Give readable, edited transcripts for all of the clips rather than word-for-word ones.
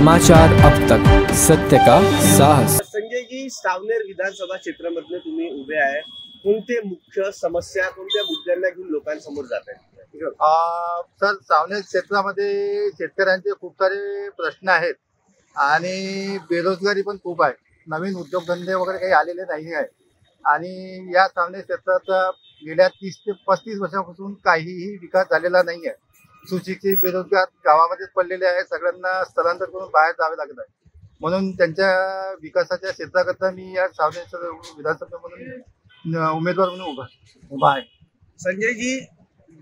समाचार अब तक, सत्य का साहस। संजय जी, सावनेर विधानसभा क्षेत्रामध्ये तुम्ही उभे आहे, कोणते मुख्य समस्या, कोणत्या मुद्द्यांना घेऊन लोकांसमोर जात आहे? सर, सावनेर क्षेत्रामध्ये शेतकऱ्यांचे खूप सारे प्रश्न आहेत आणि बेरोजगारी पण खूप आहे. नवीन उद्योगधंदे वगैरे काही आलेले नाही आहे आणि या सावनेर क्षेत्रात गेल्या 30 ते 35 वर्षापासून काहीही विकास झालेला नाही आहे. सुशिक्षित बेरोजगार गावामध्येच पडलेले आहे. सगळ्यांना स्थलांतर करून बाहेर जावे लागत आहे. म्हणून त्यांच्या विकासाच्या क्षेत्राकरता मी या सावनेर विधानसभेमधून उमेदवार म्हणून उभा आहे. संजय जी,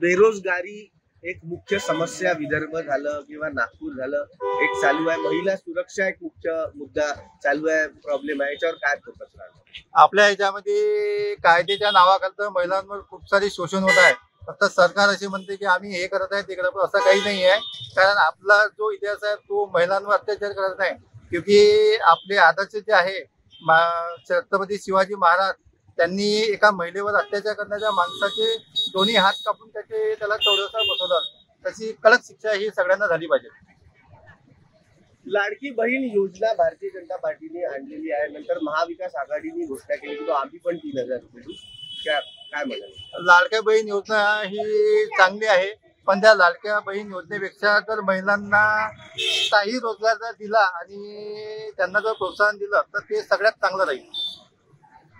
बेरोजगारी एक मुख्य समस्या विदर्भ झालं किंवा नागपूर झालं, एक चालू आहे. महिला सुरक्षा एक मुख्य मुद्दा चालू आहे, प्रॉब्लेम आहे. याच्यावर काय फोकस राहणार? आपल्या ह्याच्यामध्ये कायद्याच्या नावाखालचं महिलांवर खूप सारे शोषण होत आहे. फक्त सरकार असे म्हणते की आम्ही हे करत आहे ते करत आहे, असं काही नाही आहे. कारण आपला जो इतिहास आहे तो महिलांवर अत्याचार करत नाही. क्योंकि आपले आदर्श जे आहे छत्रपती शिवाजी महाराज, त्यांनी एका महिलेवर अत्याचार करण्याच्या माणसाचे दोन्ही हात कापून त्याला चौरसावर बसवलं. तशी कडक शिक्षा ही सगळ्यांना झाली पाहिजे. लाडकी बहीण योजना भारतीय जनता पार्टीने आणलेली आहे, नंतर महाविकास आघाडीने घोषणा केली की आम्ही पण 3000 रुपये देऊ. काय म्हणाल? लाडक्या बहीण योजना ही चांगली आहे, पण त्या लाडक्या बहीण योजनेपेक्षा जर महिलांना काही रोजगार जर दिला आणि त्यांना जर प्रोत्साहन दिलं तर ते सगळ्यात चांगलं राहील.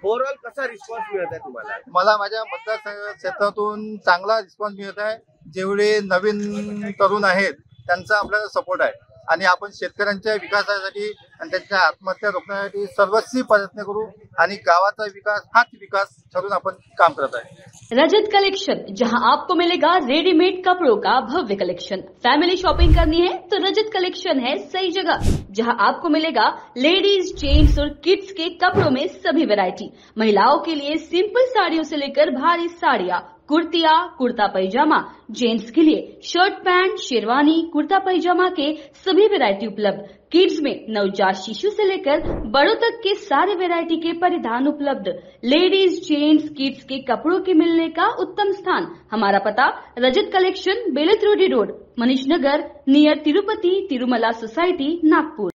ओव्हरऑल कसा रिस्पॉन्स मिळत आहे तुम्हाला? मला माझ्या मतदार क्षेत्रातून चांगला रिस्पॉन्स मिळत आहे. जेवढे नवीन तरुण आहेत त्यांचा आपल्याला सपोर्ट आहे आणि आपण शेतकऱ्यांच्या विकासासाठी आणि त्यांच्या आत्महत्या रोखण्यासाठी सर्वस्वी प्रयत्न करू आणि गावाचा विकास हाच विकास ठरून आपण काम करत आहे. रजत कलेक्शन, जहां आपको मिलेगा रेडीमेड कपड़ों का भव्य कलेक्शन। फैमिली शॉपिंग करनी है तो रजत कलेक्शन है सही जगह, जहां आपको मिलेगा लेडीज, जेंट्स और किड्स के कपड़ों में सभी वैरायटी। महिलाओं के लिए सिंपल साड़ियों से लेकर भारी साड़ियां, कुर्तियां, कुर्ता पैजामा, जेंट्स के लिए शर्ट पैंट, शेरवानी, कुर्ता पैजामा के सभी वैरायटी उपलब्ध। किड्स में नवजात शिशु से लेकर बड़ों तक के सारे वैरायटी के परिधान उपलब्ध। लेडीज, जेंट्स, किड्स के कपड़ों के मिलने का उत्तम स्थान। हमारा पता रजत collection, बेलत रोडी road, Manish Nagar, near Tirupati Tirumala society, Nagpur.